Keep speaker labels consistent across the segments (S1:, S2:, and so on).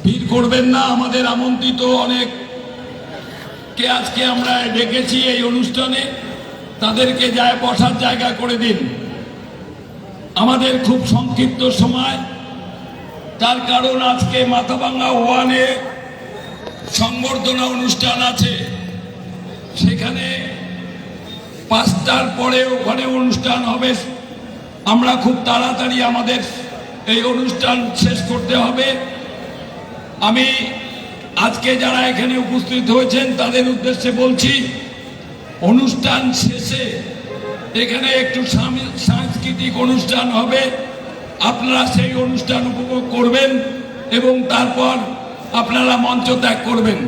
S1: ভিড় করবেন না। আমাদের আমন্ত্রিত অনেককে আজকে আমরা ডেকেছি এই অনুষ্ঠানে, তাদেরকে যায় বসার জায়গা করে দিন। আমাদের খুব সংক্ষিপ্ত সময়, তার কারণ আজকে মাথাভাঙ্গা ওয়ানে সংবর্ধনা অনুষ্ঠান আছে, সেখানে 5টার পরে ওখানে অনুষ্ঠান হবে। আমরা খুব তাড়াতাড়ি আমাদের এই অনুষ্ঠান শেষ করতে হবে। আমি আজকে যারা এখানে উপস্থিত হয়েছেন তাদের উদ্দেশ্যে বলছি, অনুষ্ঠান শেষে এখানে একটু সাংস্কৃতিক অনুষ্ঠান হবে, আপনারা সেই অনুষ্ঠান উপভোগ করবেন এবং তারপর আপনারা মঞ্চ ত্যাগ করবেন।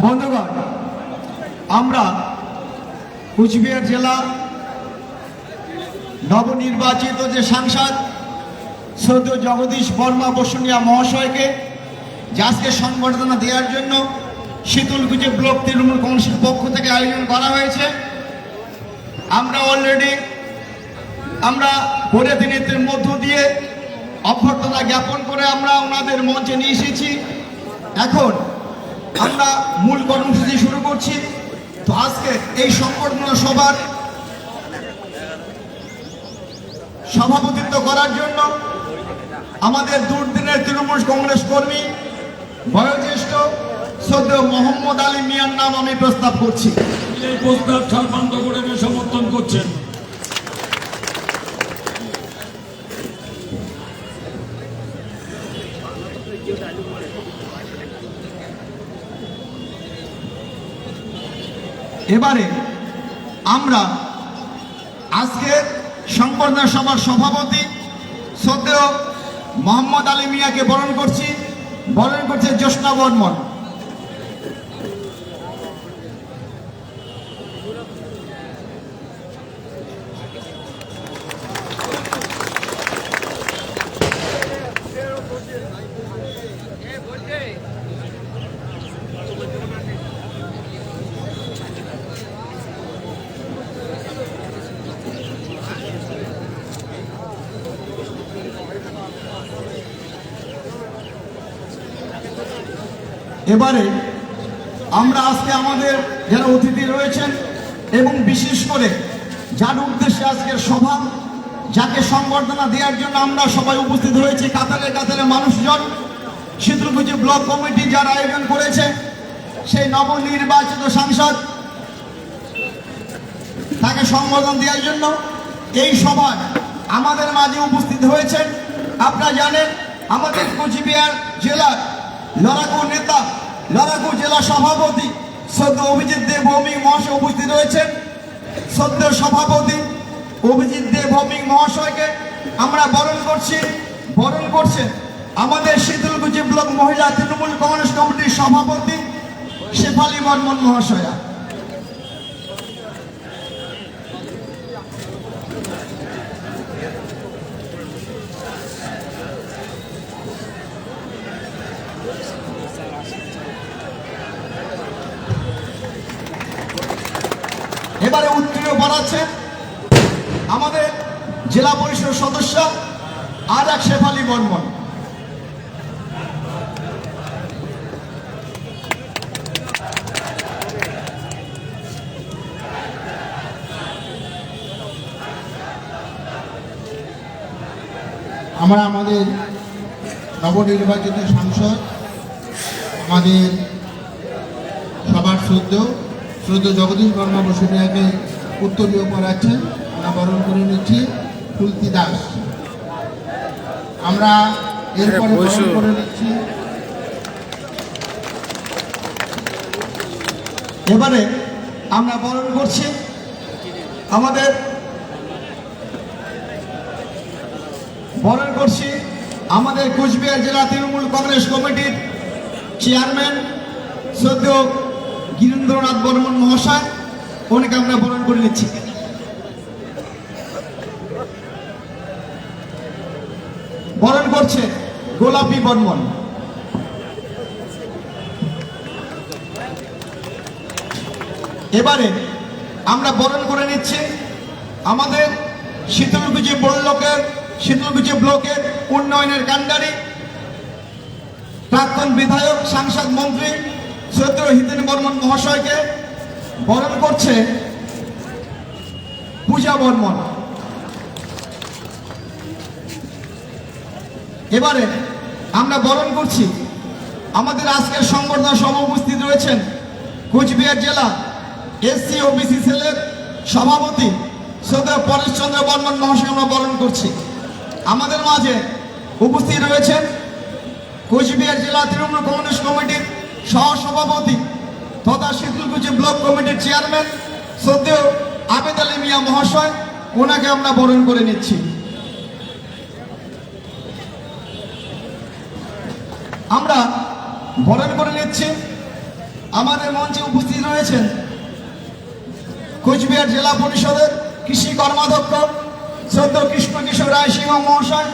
S2: বন্ধুগণ, আমরা কুচবিহার জেলা নবনির্বাচিত যে সাংসদ শ্রদ্ধেয় জগদীশ বর্মা বসুনিয়া মহাশয়কে আজকে সংবর্ধনা দেওয়ার জন্য শীতলকুচি ব্লক তৃণমূল কংগ্রেসের পক্ষ থেকে আয়োজন করা হয়েছে। আমরা অলরেডি প্রতিনিধিত্বের মধ্য দিয়ে অভ্যর্থনা জ্ঞাপন করে আমরা ওনাদের মঞ্চে নিয়ে এসেছি। এখন আমরা মূল কর্মসূচি শুরু করছি। তো আজকে এই সংবর্ধনা সভার সভাপতিত্ব করার জন্য আমাদের দুর্দিনের তৃণমূল কংগ্রেস কর্মী বয়োজ্যেষ্ঠ শ্রদ্ধেয় মোহাম্মদ আলী মিয়ার নাম আমি প্রস্তাব করছি।
S1: এই প্রস্তাব সর্বান্ত করে সমর্থন করছেন।
S2: এবারে আমরা আজকের সংবর্ধনা সভার সভাপতি শ্রদ্ধেয় মোহাম্মদ আলী মিয়াকে বরণ করছে জ্যোৎস্না বর্মন। এবারে আমরা আজকে আমাদের যারা অতিথি রয়েছেন এবং বিশেষ করে যার উদ্দেশ্যে আজকের সভা, যাকে সংবর্ধনা দেওয়ার জন্য আমরা সবাই উপস্থিত হয়েছি, কাতারে কাতারে মানুষজন, শীতলকুচি ব্লক কমিটি যারা আয়োজন করেছে, সেই নবনির্বাচিত সাংসদ তাকে সংবর্ধনা দেওয়ার জন্য এই সভায় আমাদের মাঝে উপস্থিত হয়েছেন। আপনারা জানেন আমাদের কোচবিহার জেলার লড়াকু নেতা, লড়াকু জেলা সভাপতি শ্রদ্ধেয় অভিজিৎ দে ভৌমিক মহাশয় উপস্থিত রয়েছেন। শ্রদ্ধেয় সভাপতি অভিজিৎ দে ভৌমিক মহাশয়কে আমরা বরণ করছেন আমাদের শীতলকুচি ব্লক মহিলা তৃণমূল কংগ্রেস কমিটির সভাপতি শেফালী বর্মন মহাশয়া। এবারে উত্তীর্ণ বাড়াচ্ছে আমাদের জেলা পরিষদ সদস্য আর এক শেফালী বর্মন।
S3: আমরা আমাদের নবনির্বাচিত সাংসদ, আমাদের সবার শ্রদ্ধেয় জগদীশ বর্মা বসুনিয়াকে উত্তরীয় পড়াচ্ছেন। আমরা বরণ করে নিচ্ছি ফুলতি দাস। আমরা এরপরে বরণ করে নিচ্ছি
S2: এবারে আমরা বরণ করছি আমাদের কোচবিহার জেলা তৃণমূল কংগ্রেস কমিটির চেয়ারম্যান শ্রদ্ধেয় গিরীন্দ্রনাথ বর্মন মহাশয়, ওনাকে আমরা বরণ করে নিচ্ছি। বরণ করছে গোলাপী বর্মন। এবারে আমরা বরণ করে নিচ্ছি আমাদের শীতলকুচি ব্লকের উন্নয়নের কাণ্ডারি প্রাক্তন বিধায়ক সাংসদ মন্ত্রী শ্রদ্ধেয় হিতেন বর্মন মহাশয়কে বরণ করছে পূজা বর্মন। এবারে আমরা বরণ করছি আমাদের আজকের সংবর্ধনা সভা উপস্থিত রয়েছেন কোচবিহার জেলা এসসি ওবিসি সেলের সভাপতি শ্রদ্ধেয় পরেশচন্দ্র বর্মন মহাশয় আমরা বরণ করছি। আমাদের মাঝে উপস্থিত রয়েছেন কোচবিহার জেলা তৃণমূল কমিউনিস্ট কমিটির সহসভাপতি তথা শীতলকুচি ব্লক কমিটির চেয়ারম্যান শ্রদ্ধেয় আবেদ আলী মিয়া মহাশয়, ওনাকে আমরা বরণ করে নিচ্ছি। আমরা বরণ করে নিচ্ছি আমাদের মঞ্চে উপস্থিত রয়েছেন কোচবিহার জেলা পরিষদের কৃষি কর্মাধ্যক্ষ শ্রদ্ধেয় কৃষ্ণ কিশোর রায় সিংহ মহাশয়,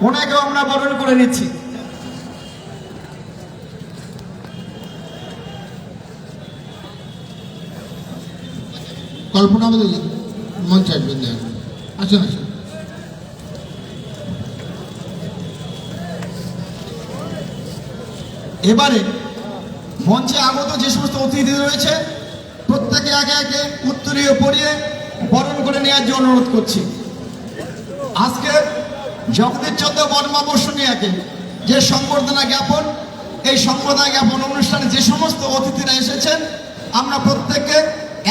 S2: ওনাকেও আমরা বরণ করে নিচ্ছি।
S3: কল্পনা আমাদের মঞ্চে আসবেন, আসুন আসুন।
S2: এবারে মঞ্চে আগত যে সমস্ত অতিথি রয়েছে প্রত্যেকে একে একে উত্তরীয় পরিয়ে বরণ করে নেওয়ার জন্য অনুরোধ করছি। আজকে জগদীশ চন্দ্র বর্মা বসুনিয়াকে যে সংবর্ধনা জ্ঞাপন, এই সংবর্ধনা জ্ঞাপন অনুষ্ঠানে যে সমস্ত অতিথিরা এসেছেন আমরা প্রত্যেককে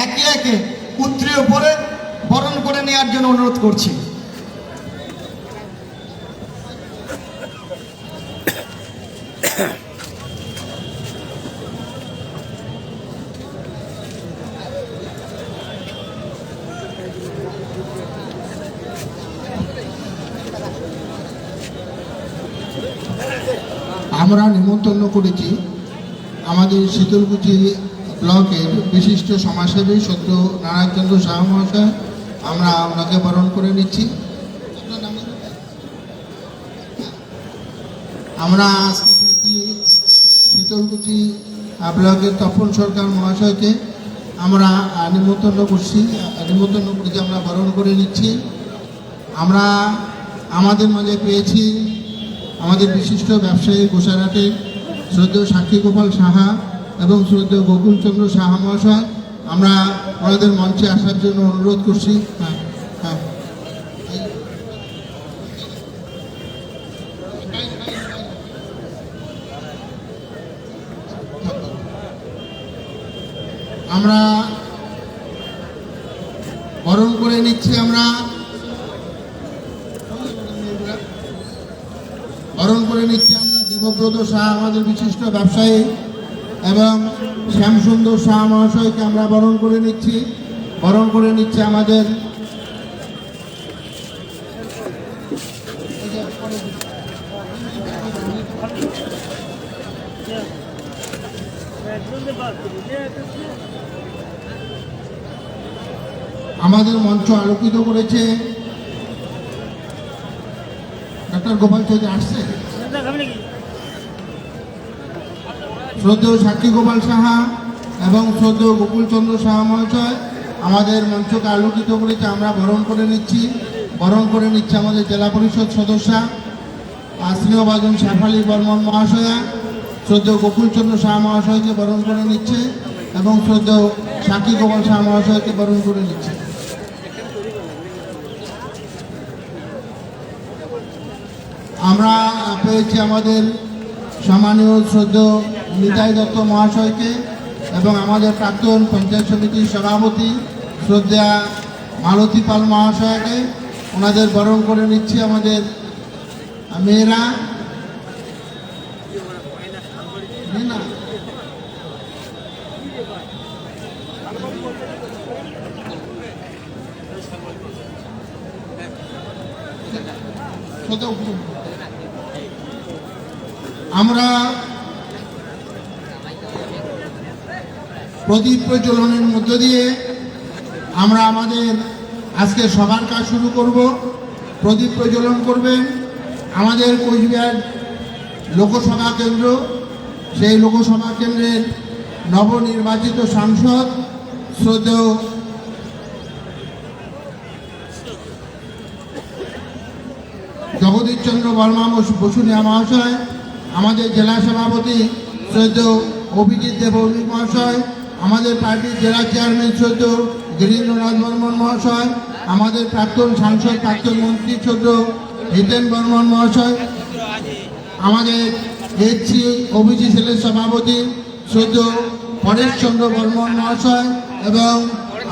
S2: একে একে উত্তরীয় পরে বরণ করে নেওয়ার জন্য অনুরোধ করছি।
S3: আমরা নিমন্ত্রণ করেছি আমাদের শীতলকুচি ব্লকের বিশিষ্ট সমাজসেবী সত্য নারায়ণচন্দ্র সাহা মহাশয়, আমরা ওনাকে বরণ করে নিচ্ছি। আমরা আজকে পেয়েছি শীতলকুচি ব্লকের তপন সরকার মহাশয়কে আমরা নিমন্ত্রণ করেছি, আমরা বরণ করে নিচ্ছি। আমরা আমাদের মাঝে পেয়েছি আমাদের বিশিষ্ট ব্যবসায়ী গোসাইরহাটে শ্রদ্ধেয় সাক্ষী গোপাল সাহা এবং শ্রদ্ধেয় গোকুলচন্দ্র সাহা মহাশয়, আমরা ওনাদের মঞ্চে আসার জন্য অনুরোধ করছি। হ্যাঁ হ্যাঁ, আমরা বরণ করে নিচ্ছি। আমরা বরণ করে নিচ্ছি আমরা দেবব্রত শাহ আমাদের বিশিষ্ট ব্যবসায়ী এবং শ্যামসুন্দর শাহ মহাশয়কে আমরা বরণ করে নিচ্ছি। আমাদের মঞ্চ আলোকিত করেছে ডক্টর গোপাল চৌধুরী, আসছে শ্রদ্ধেয় সাক্ষী গোপাল সাহা এবং শ্রদ্ধেয় গোকুলচন্দ্র সাহা মহাশয় আমাদের মঞ্চকে আলোকিত করেছে। আমরা বরণ করে নিচ্ছি আমাদের জেলা পরিষদ সদস্যা স্নেহভাজন শেফালী বর্মন মহাশয়া শ্রদ্ধেয় গোকুলচন্দ্র সাহা মহাশয়কে বরণ করে নিচ্ছে এবং শ্রদ্ধেয় সাক্ষী গোপাল সাহা মহাশয়কে বরণ করে নিচ্ছে। আমরা পেয়েছি আমাদের সম্মানীয় শ্রদ্ধেয় নিতাই দত্ত মহাশয়কে এবং আমাদের প্রাক্তন পঞ্চায়েত সমিতির সভাপতি শ্রদ্ধা মালতী পাল মহাশয়কে, ওনাদের বরণ করে নিচ্ছি। আমাদের মেয়েরা আমরা প্রদীপ প্রজ্বলনের মধ্য দিয়ে আমরা আমাদের আজকে সবার কাজ শুরু করব। প্রদীপ প্রজ্বলন করবেন আমাদের কোচবিহার লোকসভা কেন্দ্র, সেই লোকসভা কেন্দ্রের নবনির্বাচিত সাংসদ শ্রদ্ধেয় জগদীশ চন্দ্র বর্মা বসুনিয়া মহাশয়, আমাদের জেলা সভাপতি শ্রদ্ধেয় অভিজিৎ দেব ভৌমিক মহাশয়, আমাদের পার্টির জেলা চেয়ারম্যান শ্রদ্ধেয় গিরীন্দ্রনাথ বর্মন মহাশয়, আমাদের প্রাক্তন সাংসদ প্রাক্তন মন্ত্রী শ্রদ্ধেয় হিতেন বর্মন মহাশয়, আমাদের এইচসি ওবিসি সেলের সভাপতি শ্রদ্ধেয় পরেশ চন্দ্র বর্মন মহাশয় এবং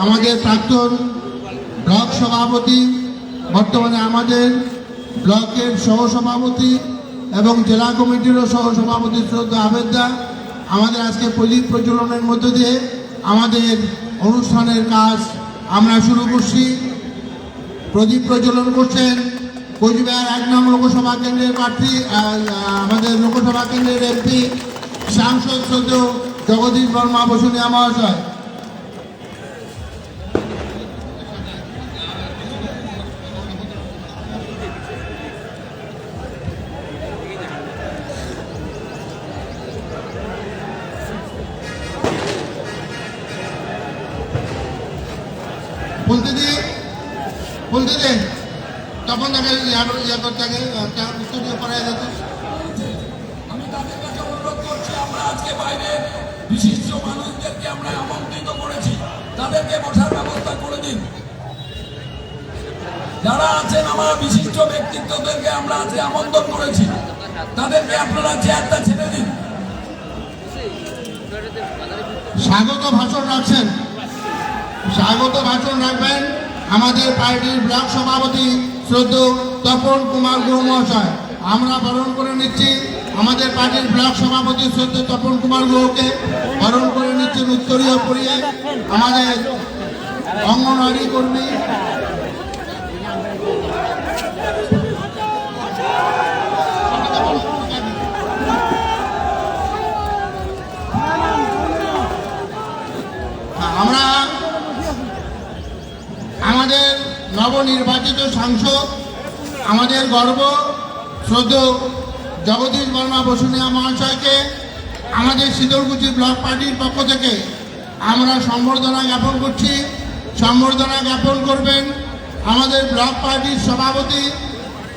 S3: আমাদের প্রাক্তন ব্লক সভাপতি, বর্তমানে আমাদের ব্লকের সহসভাপতি এবং জেলা কমিটিরও সহসভাপতি শ্রদ্ধা আবেদা, আমাদের আজকে প্রদীপ প্রজ্বলনের মধ্য দিয়ে আমাদের অনুষ্ঠানের কাজ আমরা শুরু করছি। প্রদীপ প্রজ্বলন করছেন কোচবিহার 1 নং লোকসভা কেন্দ্রের প্রার্থী, আমাদের লোকসভা কেন্দ্রের এমপি সাংসদ শ্রদ্ধেয় জগদীশ বর্মা বসুনিয়া মহাশয়। বলতে দে তখন তাকে ইয়ে করতে উত্তরীয় করা যেত।
S1: আমি তাদের কাছে অনুরোধ করছি, আমরা আজকে বাইরে বিশিষ্ট মানুষদেরকে আমরা আমন্ত্রিত করেছি, তাদেরকে বসার ব্যবস্থা করে দিন। যারা আছেন আমার বিশিষ্ট ব্যক্তিত্বদেরকে আমরা আজকে আমন্ত্রণ করেছি, তাদেরকে আপনারা চেয়ারটা ছেড়ে দিন।
S3: স্বাগত ভাষণ রাখছেন, স্বাগত ভাষণ রাখবেন আমাদের পার্টির ব্লক সভাপতি শ্রদ্ধেয় তপন কুমার গুহ মহাশয়। আমরা বরণ করে নিচ্ছি আমাদের পার্টির ব্লক সভাপতি শ্রদ্ধেয় তপন কুমার গুহকে বরণ করে নিচ্ছেন উত্তরীয় পরিয়ে আমাদের অঙ্গনওয়াড়ি কর্মী আমরা আমাদের নবনির্বাচিত সাংসদ, আমাদের গর্ব শ্রদ্ধেয় জগদীশ বর্মা বসুনিয়া মহাশয়কে আমাদের শীতলকুচি ব্লক পার্টির পক্ষ থেকে আমরা সম্বর্ধনা জ্ঞাপন করছি। সম্বর্ধনা জ্ঞাপন করবেন আমাদের ব্লক পার্টির সভাপতি,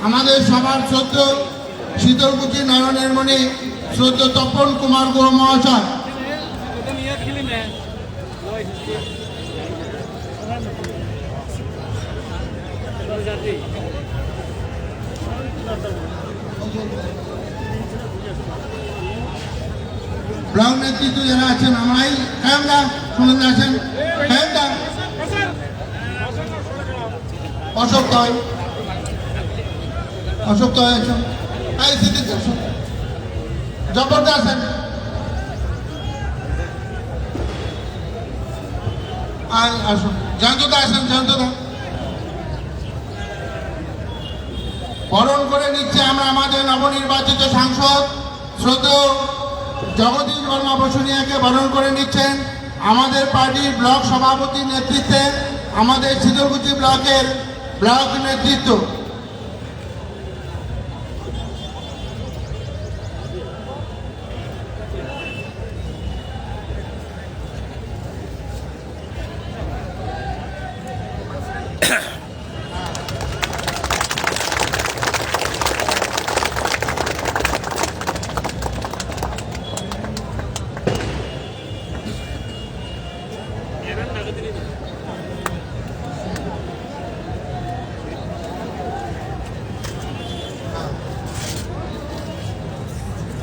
S3: আমাদের সবার শ্রদ্ধেয় শীতলকুচি নয়নের মণি শ্রদ্ধেয় তপন কুমার গুহ মহাশয়। ব্লক নেতৃত্ব যারা আছেন আমরাই কায়মদা শুনে আছেন, কায়মদা অশোক তয়, অশোক তয় আছেন, এই সিদ্দিক আছেন, জবরদা আছেন, আসুন জয়ন্তদা আছেন, জয়ন্তদা বরণ করে নিচ্ছে আমরা আমাদের নবনির্বাচিত সাংসদ শ্রদ্ধেয় জগদীশ বর্মা বসুনিয়াকে বরণ করে নিচ্ছেন আমাদের পার্টির ব্লক সভাপতির নেতৃত্বে আমাদের শীতলকুচি ব্লকের ব্লক নেতৃত্ব।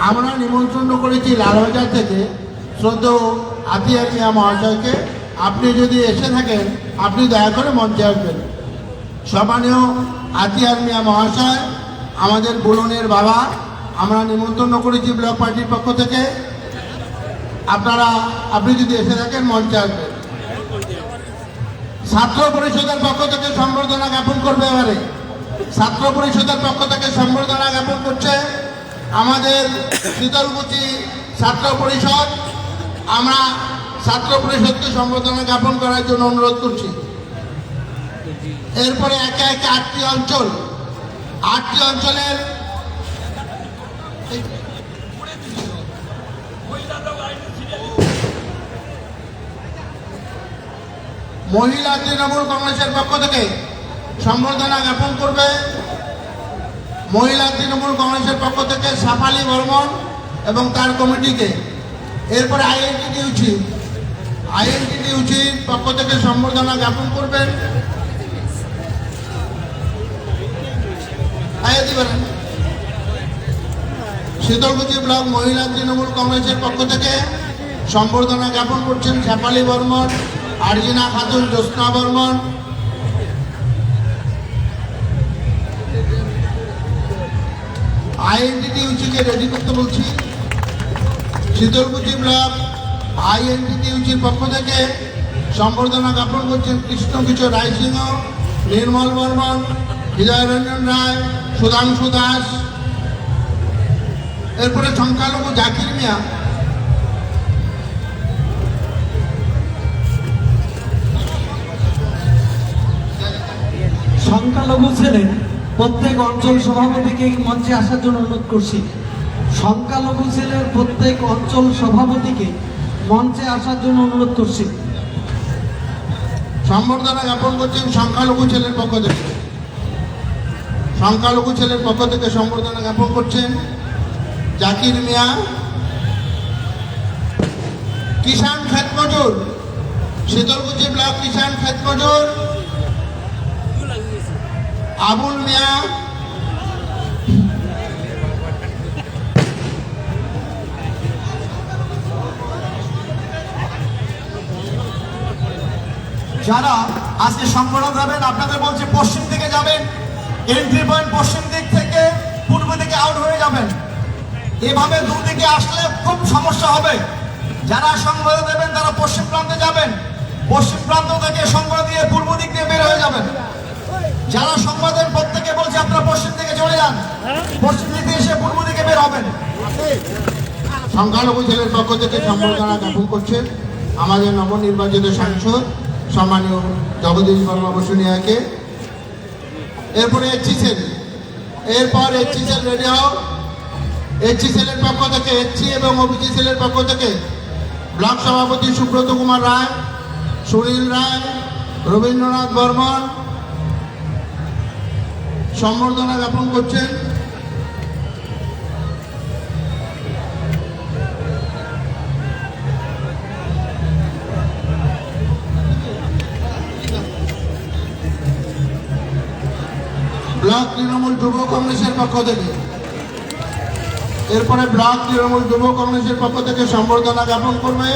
S3: আমরা নিমন্ত্রণ করেছি লালবাজার থেকে শ্রদ্ধেয় আতিয়ার মিয়া মহাশয়কে। আপনি যদি এসে থাকেন আপনি দয়া করে মঞ্চে আসবেন। সম্মানীয় আতিয়ার মিয়া মহাশয়, আমাদের বুলনের বাবা, আমরা নিমন্ত্রণ করেছি ব্লক পার্টির পক্ষ থেকে। আপনি যদি এসে থাকেন মঞ্চে আসবেন। ছাত্র পরিষদের পক্ষ থেকে সম্বর্ধনা জ্ঞাপন করবে এবারে। ছাত্র পরিষদের পক্ষ থেকে সম্বর্ধনা জ্ঞাপন করছে আমাদের শীতলকুচি ছাত্র পরিষদ। আমরা ছাত্র পরিষদকে সম্বর্ধনা জ্ঞাপন করার জন্য অনুরোধ করছি। এরপরে একে একে 8টি অঞ্চলের মহিলা তৃণমূল কংগ্রেসের পক্ষ থেকে সম্বর্ধনা জ্ঞাপন করবে মহিলা তৃণমূল কংগ্রেসের পক্ষ থেকে সাফালি বর্মন এবং তার কমিটিকে। এরপরে আইএনটিটিউসির পক্ষ থেকে সম্বর্ধনা জ্ঞাপন করবেন শীতলকুচি ব্লক মহিলা তৃণমূল কংগ্রেসের পক্ষ থেকে সম্বর্ধনা জ্ঞাপন করছেন শেফালি বর্মন, আরজিনা খাতুন, জ্যোৎস্না বর্মন। আইএনটিটিউসিকে রেডি করতে বলছি। শীতলকুচি ব্লক আইএনটিটিউসির পক্ষ থেকে সম্বর্ধনা জ্ঞাপন করছেন কৃষ্ণকিশোর রায়সিংহ, নির্মল বর্মন, হৃদয়রঞ্জন রায়, সুধাংশু দাস। এরপরে সংখ্যালঘু জাকির মিয়া।
S4: সংখ্যালঘু ছেলের প্রত্যেক অঞ্চল সভাপতিকে মঞ্চে আসার জন্য অনুরোধ করছি। সংখ্যালঘু ছেলের প্রত্যেক অঞ্চল সভাপতিকে মঞ্চে আসার জন্য অনুরোধ করছি।
S3: সম্বর্ধনা জ্ঞাপন করছেন সংখ্যালঘু ছেলের পক্ষ থেকে। সংখ্যালঘু ছেলের পক্ষ থেকে সম্বর্ধনা জ্ঞাপন করছেন জাকির মিয়া, কিষাণ খেত মজুর, শীতলকুচি ব্লক কিষাণ খেত মজুর আবুল মিয়া,
S2: যারা আজকে সংগঠন যাবেন আপনাদের বলছে পশ্চিম দিকে যাবেন, এন্ট্রি পয়েন্ট পশ্চিম দিক থেকে, পূর্ব দিকে আউট হয়ে যাবেন। এভাবে দুদিকে আসলে খুব সমস্যা হবে। যারা সংবাদ দেবেন তারা পশ্চিম প্রান্তে যাবেন, পশ্চিম প্রান্ত থেকে সংবাদ দিয়ে পূর্ব দিক দিয়ে বের হয়ে যাবেন। যারা সংবাদের প্রত্যেকে বলছে আপনারা পশ্চিম দিকে চলে যান, পশ্চিম দিকে এসে পূর্ব দিকে বের হবেন।
S3: সংখ্যালঘু ছেলের পক্ষ থেকে সম্বর্ধনা জ্ঞাপন করছেন আমাদের নবনির্বাচিত সাংসদ সম্মানীয় জগদীশ বর্মা বসুনিয়াকে। এরপরে এসছি সেল রেডি হও। এসছি সেলের পক্ষ থেকে এসছি এবং ওবিসি সেলের পক্ষ থেকে ব্লক সভাপতি সুব্রত কুমার রায়, সুনীল রায়, রবীন্দ্রনাথ বর্মন সম্বর্ধনা জ্ঞাপন করছেন। ব্লক তৃণমূল যুব কংগ্রেসের পক্ষ থেকে। এরপরে ব্লক তৃণমূল যুব কংগ্রেসের পক্ষ থেকে সম্বর্ধনা জ্ঞাপন করবে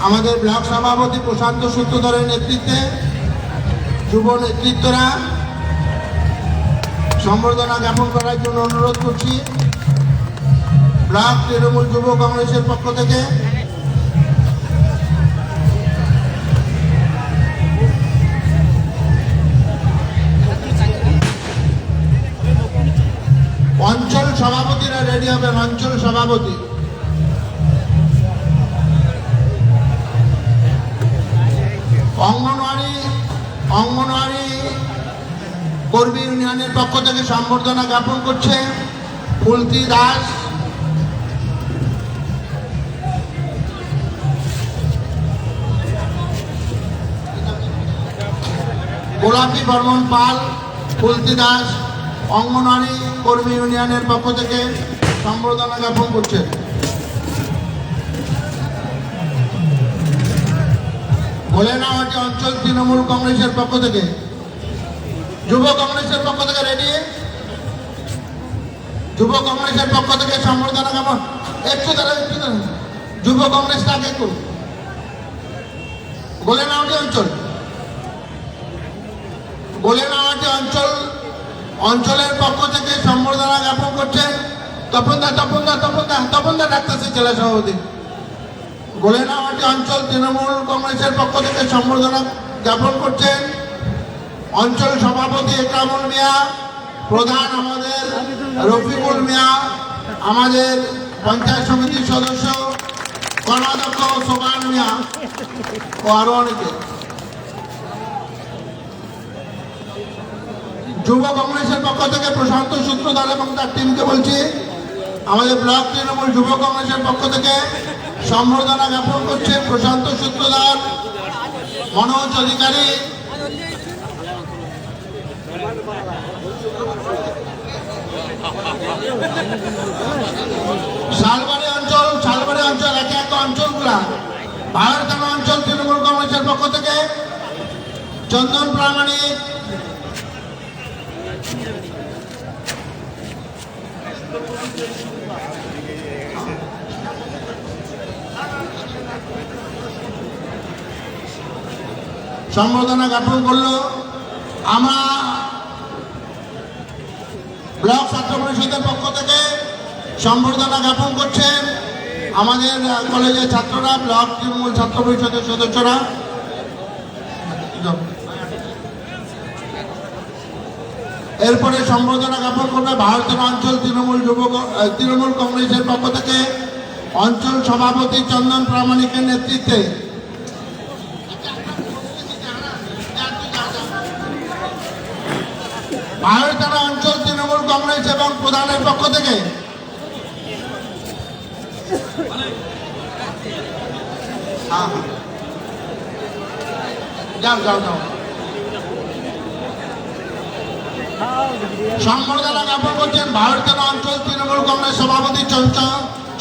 S3: আমাদের ব্লক সভাপতি প্রশান্ত সূত্রধরের নেতৃত্বে যুব নেতৃত্বরা। সম্বর্ধনা জ্ঞাপন করার জন্য অনুরোধ করছি ব্লক তৃণমূল যুব কংগ্রেসের পক্ষ থেকে অঞ্চল সভাপতিরা রেডি হবেন। অঞ্চল সভাপতি অঙ্গনওয়াড়ি কর্মী ইউনিয়নের পক্ষ থেকে সম্বর্ধনা জ্ঞাপন করছে ফুলতি দাস, গোলাপি বর্মন পাল, ফুলতি দাস অঙ্গনওয়াড়ি কর্মী ইউনিয়নের পক্ষ থেকে সম্বর্ধনা জ্ঞাপন করছে। ভোলেনাহাটি অঞ্চল তৃণমূল কংগ্রেসের পক্ষ থেকে, যুব কংগ্রেসের পক্ষ থেকে রেডি। যুব কংগ্রেসের পক্ষ থেকে সম্বর্ধনা জ্ঞাপন। একটু দাঁড়া যুব কংগ্রেসটা আগে করুন। ভোলেনাহাটি অঞ্চলের পক্ষ থেকে সম্বর্ধনা জ্ঞাপন করছেন তপনদা ডাক্তার জেলা সভাপতি। গোলেনাহাটি অঞ্চল তৃণমূল কংগ্রেসের পক্ষ থেকে সম্বর্ধনা জ্ঞাপন করছেন অঞ্চল সভাপতি একরামুল মিয়া, প্রধান আমাদের রফিকুল মিয়া, আমাদের পঞ্চায়েত সমিতির সদস্য কর্মাধ্যক্ষ সোবান মিয়া ও আরো অনেকে। যুব কংগ্রেসের পক্ষ থেকে প্রশান্ত সূত্রধর এবং তার টিমকে বলছি আমাদের ব্লক তৃণমূল যুব কংগ্রেসের পক্ষ থেকে সম্বর্ধনা জ্ঞাপন করছে প্রশান্ত সূত্রধর, মনোজ অধিকারী, শালবাড়ি অঞ্চল একে এক অঞ্চলগুলা ভারতের অঞ্চল তৃণমূল কংগ্রেসের পক্ষ থেকে চন্দন প্রামাণিক, সম্বর্ধনা জ্ঞাপন করলো। আমরা ব্লক ছাত্র পরিষদের পক্ষ থেকে সম্বর্ধনা জ্ঞাপন করছেন আমাদের কলেজের ছাত্ররা, ব্লক তৃণমূল ছাত্র পরিষদের সদস্যরা। এরপরে সম্বর্ধনা জ্ঞাপন করবে ভারতের অঞ্চল তৃণমূল কংগ্রেসের পক্ষ থেকে অঞ্চল সভাপতি চন্দন প্রামাণিকের নেতৃত্বে। ভারতের অঞ্চল তৃণমূল কংগ্রেস এবং প্রধানের পক্ষ থেকে সম্বর্ধনা জ্ঞাপন করছেন ভারতের অঞ্চল তৃণমূল কংগ্রেস সভাপতি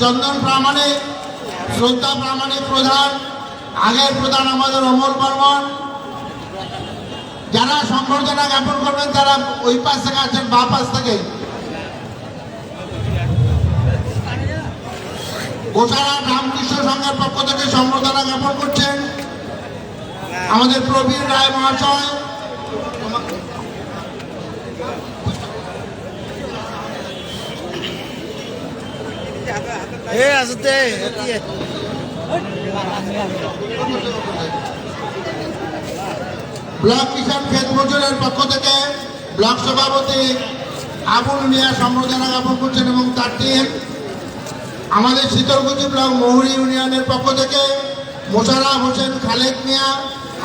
S3: চন্দন প্রামাণিক, শ্রদ্ধা প্রামাণিক প্রধান, আগের প্রধান আমাদের অমল বর্মন। যারা সম্বর্ধনা জ্ঞাপন করবেন তারা ওই পাশ থেকে আছেন, বা পাশ থেকে। গোসারা রামকৃষ্ণ সংঘের পক্ষ থেকে সম্বর্ধনা জ্ঞাপন করছেন আমাদের প্রবীর রায় মহাশয়। ব্লক কিষাণ ক্ষেত মজুরের পক্ষ থেকে ব্লক সভাপতি আবুল মিয়া সম্বর্ধনা জ্ঞাপন করছেন এবং তার টিম। আমাদের শীতলকুচি ব্লক মহুরি ইউনিয়নের পক্ষ থেকে মোশাররফ হোসেন খালেক মিয়া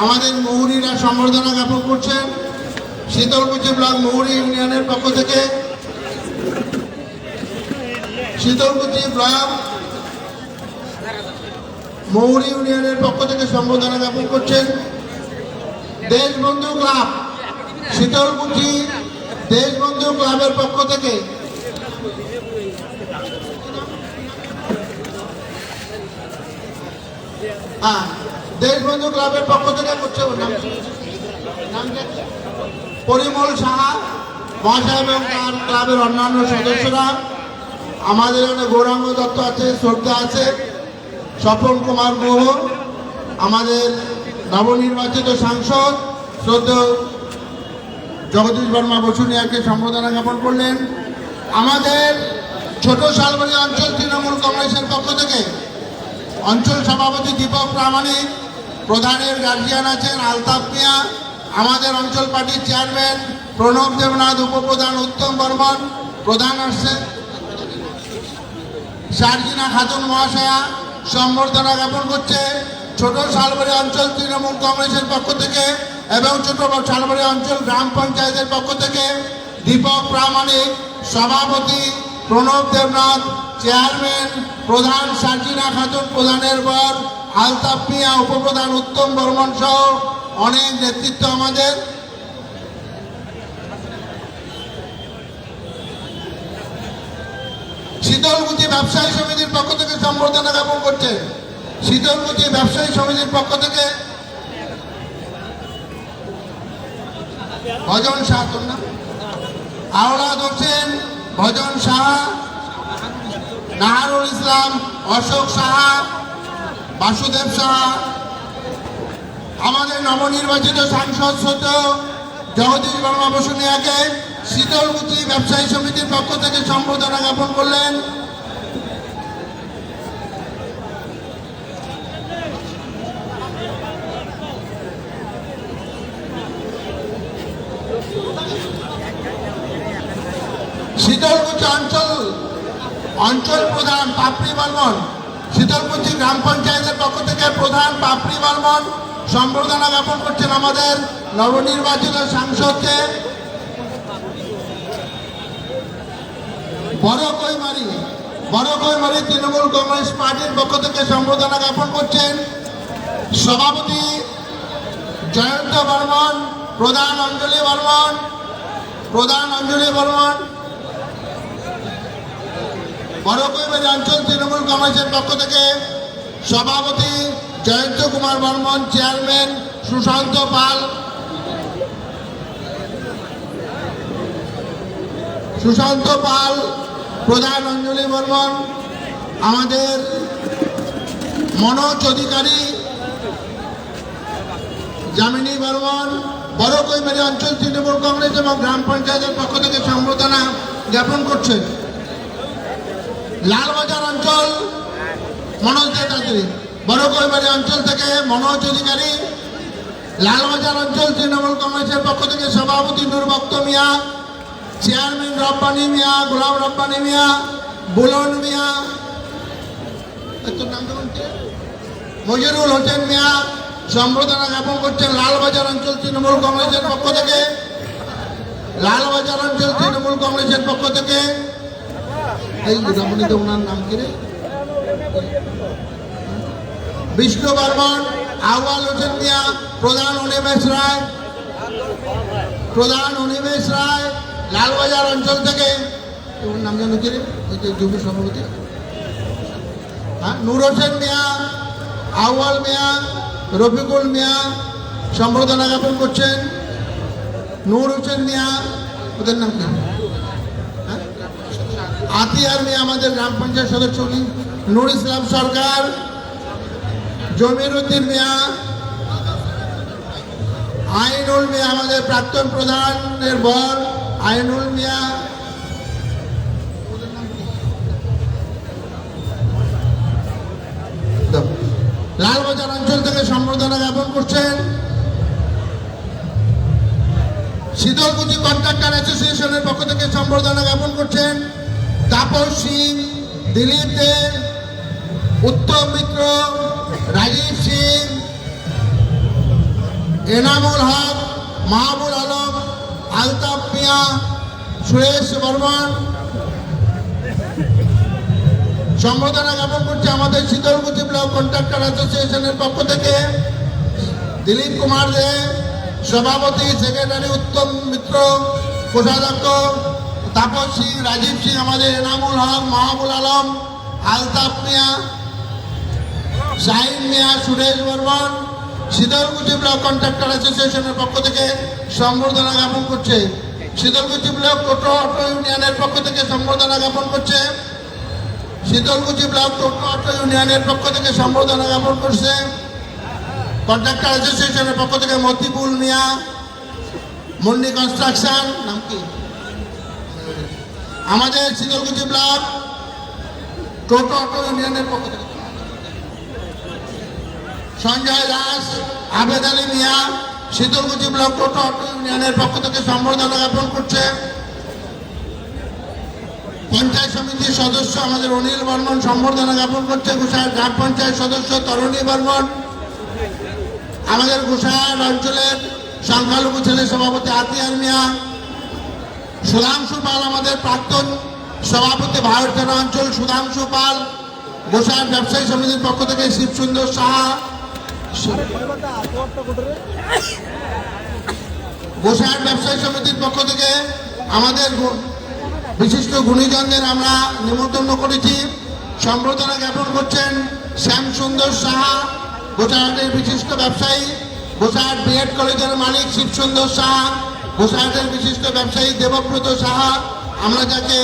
S3: আমাদের মহুরিরা সম্বর্ধনা জ্ঞাপন করছেন। শীতলকুচি ব্লক মহুরি ইউনিয়নের পক্ষ থেকে শীতলকুচি ব্লক মহুরি ইউনিয়নের পক্ষ থেকে সম্বর্ধনা জ্ঞাপন করছেন দেশবন্ধু ক্লাব, শীতলকুচি দেশবন্ধু ক্লাবের পক্ষ থেকে দেশবন্ধু ক্লাবের পক্ষ থেকে করছে পরিমল সাহা মহাশয় এবং তার ক্লাবের অন্যান্য সদস্যরা। আমাদের এখানে গৌরাঙ্গ দত্ত আছে, শ্রদ্ধা আছে, স্বপন কুমার গুহ, আমাদের নবনির্বাচিত সাংসদ শ্রদ্ধেয় জগদীশ বর্মা বসুনিয়াকে সম্বোধনা জ্ঞাপন করলেন। আমাদের ছোট শালবাড়ি অঞ্চল তৃণমূল কংগ্রেসের পক্ষ থেকে অঞ্চল সভাপতি দীপক প্রামাণিক, প্রধানের গার্জিয়ান আছেন আলতাফ মিয়া, আমাদের অঞ্চল পার্টির চেয়ারম্যান প্রণব দেবনাথ, উপপ্রধান উত্তম বর্মন, প্রধান আসছেন শারজিনা খাতুন মহাশয়া সম্বর্ধনা জ্ঞাপন করছে ছোট শালবাড়ি অঞ্চল তৃণমূল কংগ্রেসের পক্ষ থেকে এবং ছোট শালবাড়ি অঞ্চল গ্রাম পঞ্চায়েতের পক্ষ থেকে দীপক প্রামাণিক, সভাপতি প্রণব দেবনাথ, চেয়ারম্যান প্রধান শারজিনা খাতুন, প্রধানের বর আলতাফ মিয়া, উপপ্রধান উত্তম বর্মন সহ অনেক নেতৃত্ব আমাদের। শীতলকুচি ব্যবসায়ী সমিতির পক্ষ থেকে সম্বর্ধনা জ্ঞাপন করছে শীতলকুচি ব্যবসায়ী সমিতির পক্ষ থেকে ভজন শাহ, আওলাদ হোসেন, ভজন সাহা, নাহারুল ইসলাম, অশোক সাহা, বাসুদেব সাহা, আমাদের নবনির্বাচিত সাংসদ শ্রদ্ধেয় জগদীশ বর্মা বসুনিয়াকে শীতলকুচি ব্যবসায়ী সমিতির পক্ষ থেকে সম্বর্ধনা জ্ঞাপন করলেন। শীতলকুচি অঞ্চল প্রধান পাপড়ি বর্মন, শীতলকুচি গ্রাম পঞ্চায়েতের পক্ষ থেকে প্রধান পাপড়ি বর্মন সম্বর্ধনা জ্ঞাপন করছেন আমাদের নবনির্বাচিত সাংসদকে। বড় কৈমারি তৃণমূল কংগ্রেস পার্টির পক্ষ থেকে সম্বর্ধনা জ্ঞাপন করছেন সভাপতি জয়ন্ত বর্মন, প্রধান অঞ্জলি বর্মন, প্রধান অঞ্জলি বর্মন, বড়কৈবাড়ি অঞ্চল তৃণমূল কংগ্রেসের পক্ষ থেকে সভাপতি জয়ন্ত কুমার বর্মন, চেয়ারম্যান সুশান্ত পাল, প্রধান অঞ্জলি বর্মন, আমাদের মনোজ অধিকারী, যামিনী বর্মন, বড়কৈবাড়ি অঞ্চল তৃণমূল কংগ্রেস এবং গ্রাম পঞ্চায়েতের পক্ষ থেকে সম্বর্ধনা জ্ঞাপন করছেন। লালবাজার অঞ্চল মনোজ দেবদাত্রী, বড়কৈবাড়ি অঞ্চল থেকে মনোজ অধিকারী, লালবাজার অঞ্চল তৃণমূল কংগ্রেসের পক্ষ থেকে সভাপতি নুরবক্ত মিয়া, চেয়ারম্যান রব্বানি মিয়া, গোলাম রব্বানি মিয়া, বুলন মিয়া, মজিরুল হোসেন মিয়া সম্বর্ধনা জ্ঞাপন করছেন। লালবাজার অঞ্চল তৃণমূল কংগ্রেসের পক্ষ থেকে, লালবাজার অঞ্চল তৃণমূল কংগ্রেসের পক্ষ থেকে এই রমণীতে ওনার নাম কি রে, বিষ্ণু বর্মন, আউয়াল হোসেন মিয়া, প্রধান অনিমেষ রায়, লালবাজার অঞ্চল থেকে ওর নাম জানো কি রে, ওই যে যুব সভাপতি, নূর হোসেন মিয়া, আউয়াল মিয়া, রফিকুল মিয়া সম্বর্ধনা জ্ঞাপন করছেন। নূর হোসেন মিয়া, ওদের নাম কি, আতিয়ার মিয়া আমাদের গ্রাম পঞ্চায়েত সদস্য, উনি নুর ইসলাম সরকার, জমির উদ্দিন মিয়া, আইনুল মিয়া আমাদের প্রাক্তন প্রধানের বর আইনুল মিয়া, লালবাজার অঞ্চল থেকে সম্বর্ধনা জ্ঞাপন করছেন। শীতলকুচি কন্ট্রাক্টর অ্যাসোসিয়েশনের পক্ষ থেকে সম্বর্ধনা জ্ঞাপন করছেন তাপস সিং, দিলীপ দে, উত্তম মিত্র, রাজীব সিং, এনামুল হক, মাহবুল আলম, আলতাফ মিয়া, সুরেশ বর্মন সম্বর্ধনা জ্ঞাপন করছে আমাদের শীতলকুচি ব্লক কন্ট্রাক্টর অ্যাসোসিয়েশনের পক্ষ থেকে দিলীপ কুমার দে, সভাপতি সেক্রেটারি উত্তম মিত্র, কোষাধ্যক্ষ তাপস সিং, রাজীব সিং, আমাদের এনামুল হক, মাহবুল আলম, আলতাফ মিয়া, শাহিন মিয়া, সুরেশ বর্মন শীতলকুচি ব্লক কন্ট্রাক্টর অ্যাসোসিয়েশনের পক্ষ থেকে সম্বর্ধনা জ্ঞাপন করছে। শীতলকুচি ব্লক টোটো অটো ইউনিয়নের পক্ষ থেকে সম্বর্ধনা জ্ঞাপন করছে। শীতলকুচি ব্লক টোটো অটো ইউনিয়নের পক্ষ থেকে সম্বর্ধনা জ্ঞাপন করছে। কন্ট্রাক্টর অ্যাসোসিয়েশনের পক্ষ থেকে মতিপুল মিয়া, মুন্ডি কনস্ট্রাকশন, নাম কি, আমাদের শীতলকুচি ব্লক টোটো অটো ইউনিয়নের পক্ষ থেকে সঞ্জয় দাস, আবেদ আলী মিয়া, শীতলকুচি ব্লক টোটো অটো ইউনিয়নের পক্ষ থেকে সম্বর্ধনা জ্ঞাপন করছে। পঞ্চায়েত সমিতির সদস্য আমাদের অনিল বর্মন সম্বর্ধনা জ্ঞাপন করছে। গোসাইর গ্রাম পঞ্চায়েত সদস্য তরুণী বর্মন, আমাদের গোসাইর অঞ্চলের সংখ্যালঘু ছেলে সভাপতি আতিয়ার মিয়া, সুধাংশু পাল আমাদের প্রাক্তন সভাপতি ভারতের অঞ্চল সুধাংশু পাল, গোসাইর ব্যবসায়ী সমিতির পক্ষ থেকে শিবসুন্দর সাহা, গোসাইর ব্যবসায়ী সমিতির পক্ষ থেকে আমাদের বিশিষ্ট গুণীজনদের আমরা নিমন্ত্রণ করেছি। সম্বর্ধনা জ্ঞাপন করছেন শ্যামসুন্দর সাহা, গোসাইহাটের বিশিষ্ট ব্যবসায়ী, গোসাইহাট বিএড কলেজের মালিক শিবসুন্দর সাহা, গোসাইহাটের বিশিষ্ট ব্যবসায়ী দেবব্রত সাহা, আমরা যাকে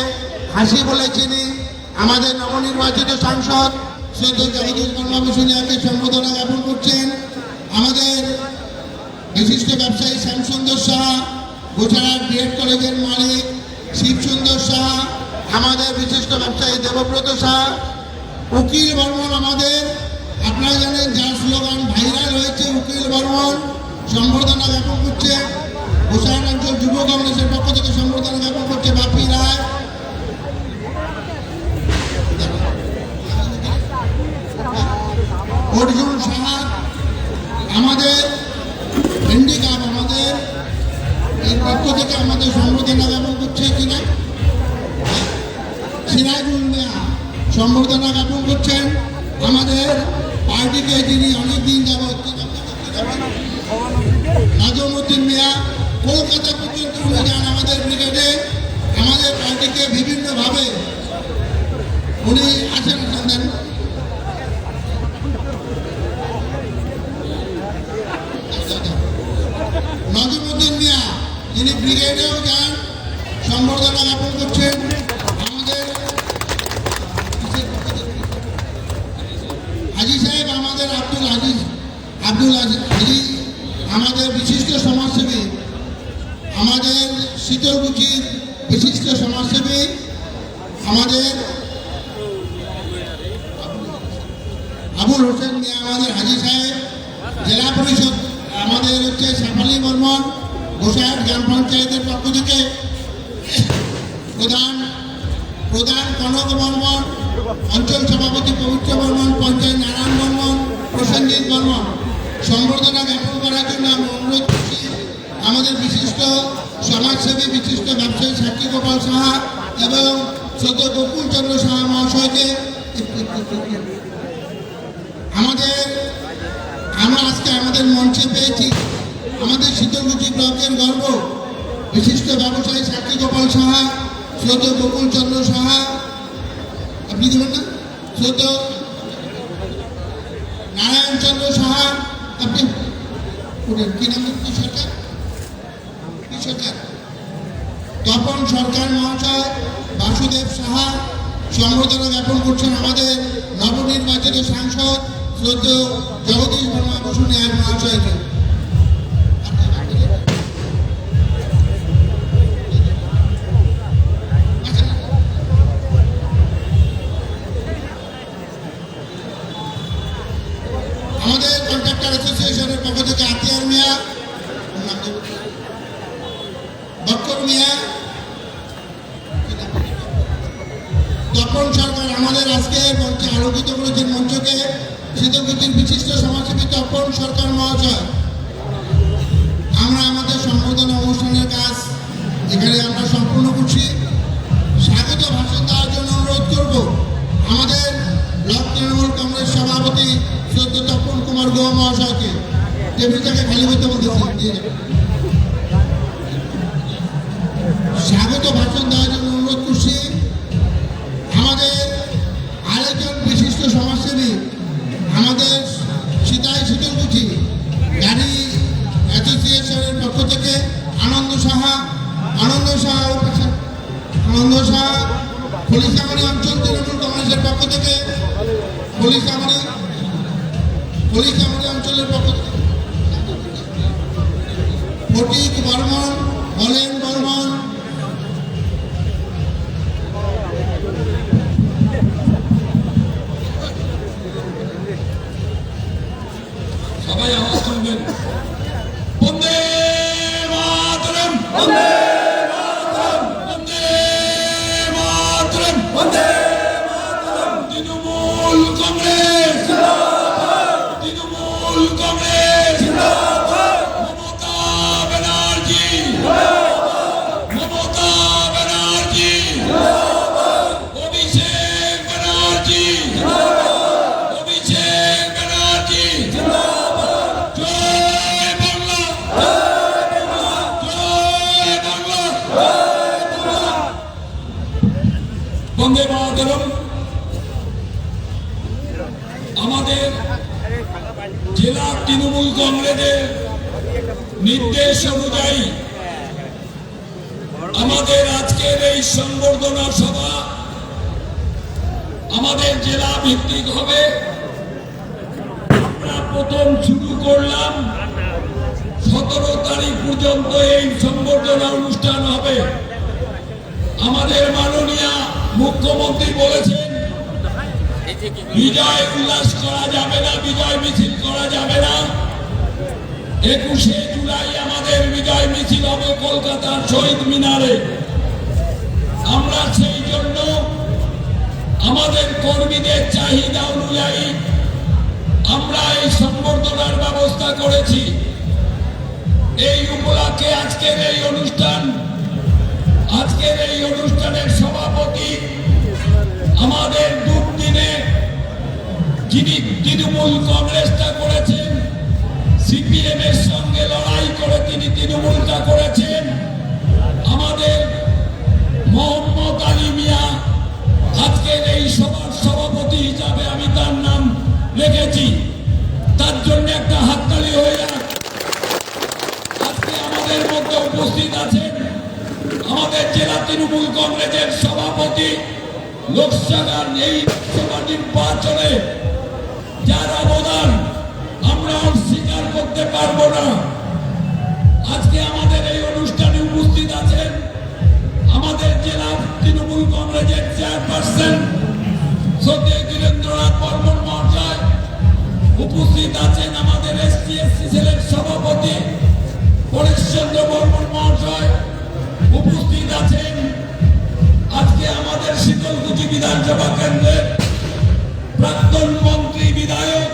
S3: হাসি বলে চিনি, আমাদের নবনির্বাচিত সাংসদ শ্রদ্ধেয় জগদীশ বর্মা বসুনিয়াকে সম্বর্ধনা জ্ঞাপন করছেন। আমাদের বিশিষ্ট ব্যবসায়ী শ্যামসুন্দর সাহা, গোসাইহাট বিএড কলেজের মালিক শিবসুন্দর সাহা, আমাদের বিশিষ্ট ব্যবসায়ী দেবব্রত সাহা, উকিল বর্মন আমাদের, আপনারা জানেন যার স্লোগান ভাইরাল হয়েছে উকিল বর্মন, সম্বর্ধনা জ্ঞাপন করছে। গোসাইহাট অঞ্চল যুব কংগ্রেসের পক্ষ থেকে সম্বর্ধনা জ্ঞাপন করছে বাপি রায়, অর্জুন সাহা, আমাদের হ্যান্ডিক্যাপ আমাদের এর পক্ষ থেকে আমাদের সম্বর্ধনা জ্ঞাপন করছে কিনা সিরাজুল মিয়া সম্বর্ধনা জ্ঞাপন করছেন। আমাদের পার্টিকে যিনি অনেকদিন যাবৎ নাজমুদ্দিন মিয়া, কলকাতা পর্যন্ত উনি যান আমাদের নজিমুদ্দিন মিয়া, তিনি ব্রিগেডেও যান, সম্বর্ধনা জ্ঞাপন করছেন। আমাদের হাজি সাহেব, আমাদের আব্দুল আজিজ হাজি, আমাদের বিশিষ্ট সমাজসেবী, আমাদের শীতলকুচির বিশিষ্ট সমাজসেবী, আমাদের আবুল হোসেন মিয়া, আমাদের হাজি সাহেব, জেলা পরিষদ আমাদের হচ্ছে শেফালি বর্মন, গোসাইহাট গ্রাম পঞ্চায়েতের পক্ষ থেকে প্রধান কনক বর্মন, অঞ্চল সভাপতি পবিত্র বর্মন, পঞ্চায়েত নারায়ণ বর্মন, প্রসেনজিৎ বর্মন। সম্বর্ধনা জ্ঞাপন করার জন্য আমি অনুরোধ করছি আমাদের বিশিষ্ট সমাজসেবী, বিশিষ্ট ব্যবসায়ী সাক্ষী গোপাল সাহা এবং সদ্য গোকুল চন্দ্র সাহা মহাশয়কে। আমরা আজকে আমাদের মঞ্চে পেয়েছি আমাদের শীতলকুচি ব্লকের গর্ব, বিশিষ্ট ব্যবসায়ী সাক্ষী গোপাল সাহা, শ্রদ্ধ গোকুল চন্দ্র সাহা, আপনি দেবেন না, শ্রদ্ধ নারায়ণ চন্দ্র সাহা, আপনি কি নাম, কি সরকার, তপন সরকার মহাশয়, বাসুদেব সাহা। সম্বর্ধনা জ্ঞাপন করছেন আমাদের নবনির্বাচিত সাংসদ শ্রদ্ধ জগদীশ বর্মা বসু নায়ক মহাশয়কে। আমাদের কন্ট্রাক্টর অ্যাসোসিয়েশনের পক্ষ থেকে আতিয়ার মিয়া, বক্কর মিয়া, তপন সরকার আমাদের আজকের মঞ্চে আলোকিত করেছেন মঞ্চকে শীতলকুচির বিশিষ্ট সমাজসেবী তপন সরকার মহাশয়। আমরা আমাদের সম্বর্ধনা অনুষ্ঠানের কাজ এখানে আমরা সম্পূর্ণ করছি। স্বাগত ভাষণ দেওয়ার জন্য অনুরোধ করব আমাদের ব্লক তৃণমূল কংগ্রেস সভাপতি শ্রদ্ধ তপন কুমার গুহ মহাশয়কে। টেবিলটাকে খালি করতে বলতেছি, স্বাগত ভাষণ দেওয়ার জন্য অনুরোধ করছি আমাদের আরেকজন বিশিষ্ট সমাজসেবী, আমাদের শীতলকুচি গাড়ি অ্যাসোসিয়েশনের পক্ষ থেকে আনন্দ সাহা, খলিশামারি অঞ্চল তৃণমূল কংগ্রেসের পক্ষ থেকে, খলিশামারি অঞ্চলের পক্ষ থেকে ফটিক বর্মন, হলেন বর্মন,
S1: সবাই আওয়াজ করবেন, বন্দে মাতরম, বন্দে মাতরম, বন্দে মাতরম, বন্দে মাতরম। তৃণমূল কংগ্রেস জিন্দাবাদ, তৃণমূল কংগ্রেস জিন্দাবাদ। মমতা ব্যানার্জি জিন্দাবাদ, মমতা ব্যানার্জি জিন্দাবাদ। অভিষেক ব্যানার্জি জিন্দাবাদ, অভিষেক ব্যানার্জি জিন্দাবাদ। জয় বাংলা, জয় বাংলা, জয় বাংলা, জয় বাংলা। বন্দে মাতরম। আমাদের জেলা তৃণমূল কংগ্রেসের নির্দেশ অনুযায়ী আমাদের আজকের এই সংবর্ধনা সভা আমাদের জেলা ভিত্তিক হবে। আমরা প্রথম শুরু করলাম 17 তারিখ পর্যন্ত এই সংবর্ধনা অনুষ্ঠান হবে। আমাদের মাননীয় মুখ্যমন্ত্রী বলেছেন বিজয় উল্লাস করা যাবে না, বিজয় মিছিল করা যাবে না। 21শে জুলাই আমাদের বিজয় মিছিল হবে কলকাতার শহীদ মিনারে। আমরা সেই জন্য আমাদের কর্মীদের চাহিদা অনুযায়ী আমরা এই সংবর্ধনার ব্যবস্থা করেছি। এই উপলক্ষে আজকের এই অনুষ্ঠানের সভাপতি আমাদের দুর্দিনে যিনি তৃণমূল কংগ্রেসটা করেছেন, সিপিএম এর সঙ্গে লড়াই করে তিনি তৃণমূলটা করেছেন, আমাদের মোহাম্মদ আলী মিয়া আজকের এই সভার সভাপতি হিসাবে আমি তার নাম রেখেছি। তার জন্য একটা হাততালি হয়ে যাক। আজকে মুহূর্তে উপস্থিত আছেন আমাদের জেলা তৃণমূল কংগ্রেসের সভাপতি, লোকসভার এই লোকসভা নির্বাচনে যার অবদান আমরা অস্বীকার করতে পারবো না। আজকে আমাদের এই অনুষ্ঠানে উপস্থিত আছেন আমাদের জেলা তৃণমূল কংগ্রেসের চেয়ারপারসন শ্রদ্ধেয় বীরেন্দ্রনাথ বর্মন মহাশয়, উপস্থিত আছেন আমাদের এসটি/এসসি সেলের সভাপতি পরেশচন্দ্র বর্মন মহাশয়, উপস্থিত আছেন আজকে আমাদের শীতলকুচি বিধানসভা কেন্দ্রের প্রাক্তন মন্ত্রী বিধায়ক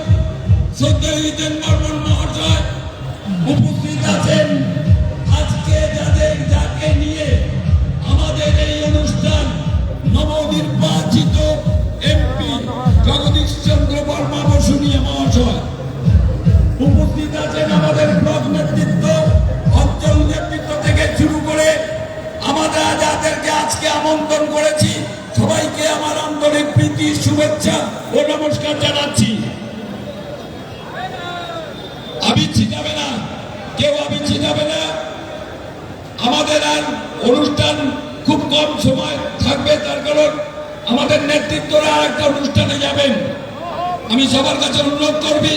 S1: শ্রদ্ধেয় হিতেন বর্মন মহাশয়, উপস্থিত আছেন আজকে যাকে নিয়ে আমাদের এই অনুষ্ঠান নবনির্বাচিত এমপি জগদীশ চন্দ্র বর্মা বসুনিয়া মহাশয়, উপস্থিত আছেন আমাদের ব্লক নেতৃত্ব, অঞ্চল নেতৃত্ব থেকে শুরু করে আমরা যাদেরকে আজকে আমন্ত্রণ করেছি সবাইকে আমার আন্তরিক প্রীতি, শুভেচ্ছা ও নমস্কার জানাচ্ছি। আবিচ্ছি যাবে না, কেউ আবিচ্ছি যাবে না। আমাদের আর অনুষ্ঠান খুব কম সময় থাকবে, তার কারণ আমাদের নেতৃত্বরা আর একটা অনুষ্ঠানে যাবেন। আমি সবার কাছে অনুরোধ করবি